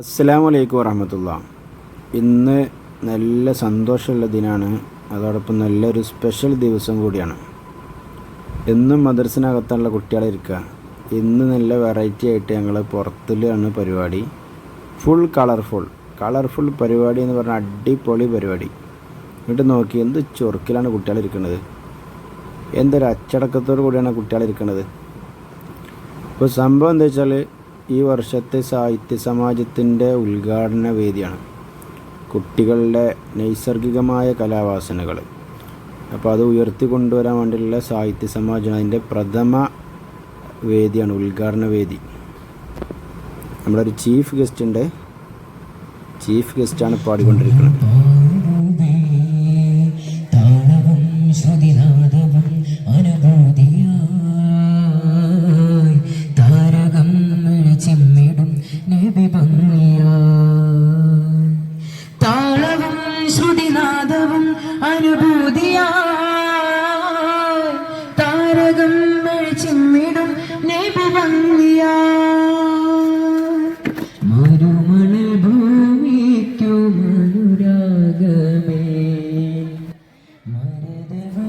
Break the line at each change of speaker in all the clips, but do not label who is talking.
അസ്സലാമു അലൈക്കും വറഹ്മത്തുള്ളാഹി. ഇന്ന് നല്ല സന്തോഷമുള്ള ദിനാണ്. അതോടൊപ്പം നല്ലൊരു സ്പെഷ്യൽ ദിവസം കൂടിയാണ്. എന്നും മദ്രസിനകത്തുള്ള കുട്ടികളെ ഇരിക്കുക. ഇന്ന് നല്ല വെറൈറ്റി ആയിട്ട് ഞങ്ങൾ പുറത്തിലാണ് പരിപാടി. ഫുൾ കളർഫുൾ പരിപാടി എന്ന് പറഞ്ഞാൽ അടിപൊളി പരിപാടി. എന്നിട്ട് നോക്കി എന്ത് ചൊറുക്കിലാണ് കുട്ടികളിരിക്കുന്നത്, എന്തൊരു അച്ചടക്കത്തോടു കൂടിയാണ് കുട്ടികളിരിക്കുന്നത്. ഇപ്പോൾ സംഭവം എന്താ വെച്ചാൽ, ഈ വർഷത്തെ സാഹിത്യ സമാജത്തിൻ്റെ ഉദ്ഘാടന വേദിയാണ് കുട്ടികളുടെ നൈസർഗികമായ കലാവാസനകൾ. അപ്പോൾ അത് ഉയർത്തിക്കൊണ്ടുവരാൻ വേണ്ടിയുള്ള സാഹിത്യ സമാജം അതിൻ്റെ പ്രഥമ വേദിയാണ്, ഉദ്ഘാടന വേദി. നമ്മുടെ ഒരു ചീഫ് ഗസ്റ്റാണ് പാടിക്കൊണ്ടിരിക്കുന്നത്.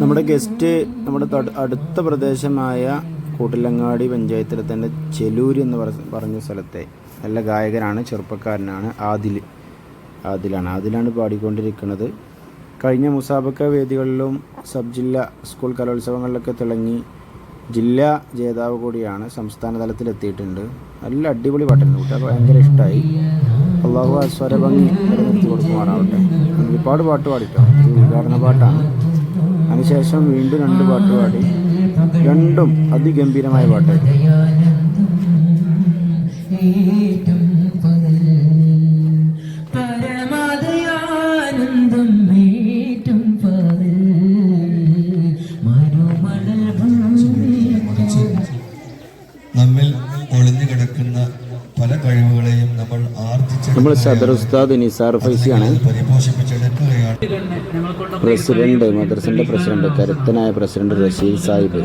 നമ്മുടെ ഗസ്റ്റ് നമ്മുടെ അടുത്ത പ്രദേശമായ കൂട്ടിലങ്ങാടി പഞ്ചായത്തിലെ തന്നെ ചെലൂര് എന്ന് പറഞ്ഞ സ്ഥലത്തെ നല്ല ഗായകനാണ്, ചെറുപ്പക്കാരനാണ്. ആദിലാണ് പാടിക്കൊണ്ടിരിക്കുന്നത്. കഴിഞ്ഞ മുസാബക്ക വേദികളിലും സബ് ജില്ലാ സ്കൂൾ കലോത്സവങ്ങളിലൊക്കെ തിളങ്ങി ജില്ലാ ജേതാവ് കൂടിയാണ്. സംസ്ഥാന തലത്തിലെത്തിയിട്ടുണ്ട്. നല്ല അടിപൊളി പാട്ടായിരുന്നു. കുട്ടികൾക്ക് ഭയങ്കര ഇഷ്ടമായി. അള്ളാഹു ആ സ്വരഭംഗി നിർത്തി കൊടുക്കുമാറാവട്ടെ. ഒരുപാട് പാട്ട് പാടിട്ടോ. ഉദ്ഘാടന പാട്ടാണ്. അതിനുശേഷം വീണ്ടും 2 പാട്ട് പാടി. രണ്ടും അതിഗംഭീരമായ പാട്ടായിരുന്നു.
നമ്മിൽ ഒളിഞ്ഞു കിടക്കുന്ന പല കഴിവുകളെയും നമ്മൾ
സദർ ഉസ്താദ് നിസാർ ഫൈസിയാണ്, പ്രസിഡന്റ്, മദ്രസന്റെ പ്രസിഡന്റ്, കരുത്തനായ പ്രസിഡന്റ് റഷീദ് സാഹിബ്,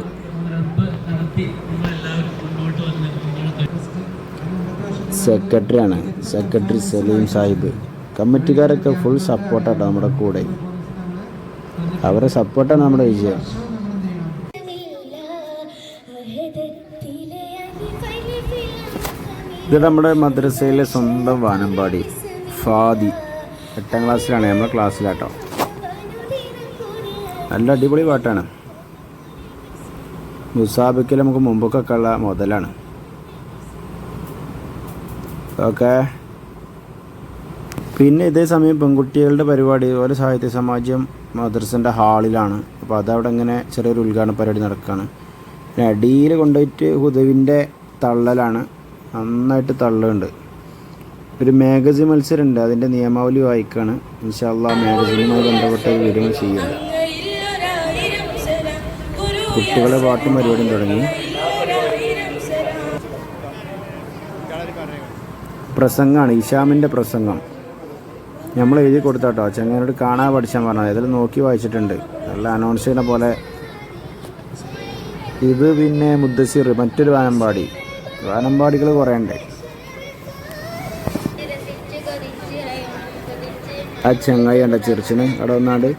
സെക്രട്ടറി സലീം സാഹിബ്. കമ്മിറ്റിക്കാരൊക്കെ ഫുൾ സപ്പോർട്ടാട്ടോ നമ്മുടെ കൂടെ. അവരെ സപ്പോർട്ടാണ് നമ്മുടെ വിജയം. ഇത് നമ്മുടെ മദ്രസയിലെ സ്വന്തം വാനമ്പാടി ഫാദി, 8ാം ക്ലാസ്സിലാണ്, നമ്മുടെ ക്ലാസ്സിലാട്ടോ. നല്ല അടിപൊളി പാട്ടാണ്. മുസാബിക്കിൽ നമുക്ക് മുമ്പൊക്കെ ഉള്ള മുതലാണ്. ഓക്കെ. പിന്നെ ഇതേ സമയം പെൺകുട്ടികളുടെ പരിപാടി ഇതുപോലെ സാഹിത്യ സമാജം മദ്രസൻ്റെ ഹാളിലാണ്. അപ്പോൾ അതവിടെ ഇങ്ങനെ ചെറിയൊരു ഉദ്ഘാടന പരിപാടി നടക്കുകയാണ്. പിന്നെ അടിയിൽ കൊണ്ടുപോയിട്ട് ഹുദവിൻ്റെ തള്ളലാണ്, നന്നായിട്ട് തള്ളുണ്ട്. ഒരു മാഗസിൻ മത്സരമുണ്ട്, അതിൻ്റെ നിയമാവലി വായിക്കാണ്. ഇൻഷാ അല്ലാഹ് മാഗസിനുമായി ബന്ധപ്പെട്ട വിവരങ്ങൾ ചെയ്യുന്നത്. കുട്ടികളെ പാട്ടും പരിപാടിയും തുടങ്ങി. പ്രസംഗമാണ്, ഇശാമിൻ്റെ പ്രസംഗം. നമ്മൾ എഴുതി കൊടുത്താട്ടോ. ചെങ്ങനോട് കാണാൻ പഠിച്ചാൽ പറഞ്ഞത്, ഇതിൽ നോക്കി വായിച്ചിട്ടുണ്ട്. നല്ല അനൗൺസ് ചെയ്യുന്ന പോലെ. ഇത് പിന്നെ മുദ്ദസിർ, മറ്റൊരു വാനമ്പാടികൾ കുറേ ഉണ്ട്. ആ ചങ്ങായി കണ്ട ചിരിച്ചിന് അവിടെ വന്നാണ്ട്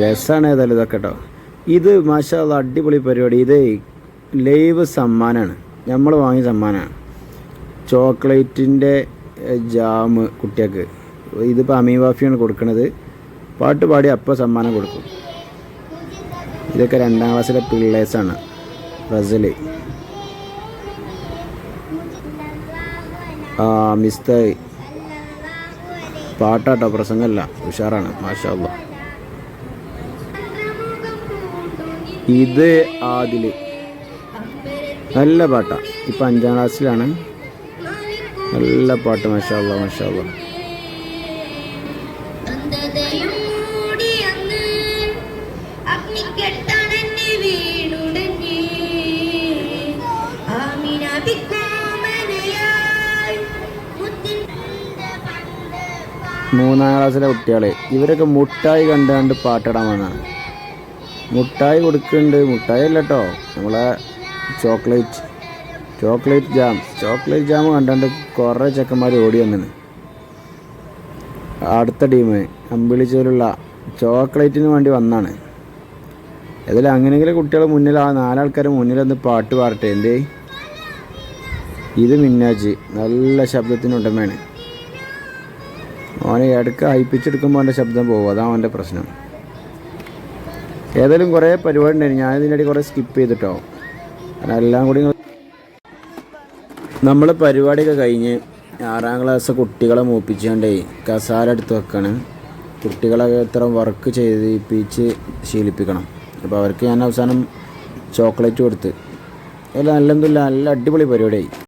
രസമാണ്. ഏതായാലും ഇതൊക്കെ കേട്ടോ. ഇത് മാഷാ അല്ലാഹ് അടിപൊളി പരിപാടി. ഇത് ലൈവ് സമ്മാനമാണ്, നമ്മൾ വാങ്ങിയ സമ്മാനമാണ്. ചോക്ലേറ്റിൻ്റെ ജാം കുട്ടികൾക്ക്. ഇതിപ്പോൾ അമീവാഫിയാണ് കൊടുക്കുന്നത്. പാട്ട് പാടി അപ്പോൾ സമ്മാനം കൊടുക്കും. ഇതൊക്കെ 2ാം ക്ലാസ്സിലെ പിള്ളേഴ്സാണ്. റസല്, മിസ്തായി. പാട്ടാട്ടോ, പ്രസംഗമല്ല. ഉഷാറാണ്, മാഷാ അല്ലാഹ്. ഇത് ആദില്, നല്ല പാട്ടാ. ഇപ്പം 5ാം ക്ലാസ്സിലാണ്. നല്ല പാട്ട്, മാഷാ അല്ലാഹ്. മൂന്നാം ക്ലാസ്സിലെ കുട്ടികളെ ഇവരൊക്കെ മുട്ടായി കണ്ടുകൊണ്ട് പാട്ടിടാൻ വന്നതാണ്. മുട്ടായി കൊടുക്കുന്നുണ്ട്. മുട്ടായി അല്ല കേട്ടോ, നമ്മളെ ചോക്ലേറ്റ് ചോക്ലേറ്റ് ജാം കണ്ടാണ്ട് കുറേ ചെക്കന്മാർ ഓടി വന്നിന്. അടുത്ത ടീം അമ്പിളിച്ചേലുള്ള ചോക്ലേറ്റിന് വേണ്ടി വന്നാണ്. അതിൽ അങ്ങനെയെങ്കിലും കുട്ടികൾ മുന്നിൽ, ആ 4 ആൾക്കാർ മുന്നിലൊന്ന് പാട്ട് പാടട്ടെ. എന്തേ ഇത് മിന്നാജ് നല്ല ശബ്ദത്തിനുടമയാണ്. അവനെ ഇടയ്ക്ക് ഹൈപ്പിച്ചെടുക്കുമ്പോൾ അവൻ്റെ ശബ്ദം പോകും, അതാണ് അവൻ്റെ പ്രശ്നം. ഏതായാലും കുറേ പരിപാടി ഉണ്ടായിരുന്നു, ഞാനിതിൻ്റെ കുറേ സ്കിപ്പ് ചെയ്തിട്ടോ. കാരണം എല്ലാം കൂടി നമ്മൾ പരിപാടിയൊക്കെ കഴിഞ്ഞ് 6ാം ക്ലാസ് കുട്ടികളെ മൂപ്പിച്ചുകൊണ്ടേ കസാര എടുത്ത് വെക്കാണ്. കുട്ടികളെ ഇത്ര വർക്ക് ചെയ്യിപ്പിച്ച് ശീലിപ്പിക്കണം. അപ്പോൾ അവർക്ക് ഞാൻ അവസാനം ചോക്ലേറ്റ് കൊടുത്ത്. എല്ലാം നല്ല അടിപൊളി പരിപാടിയായി.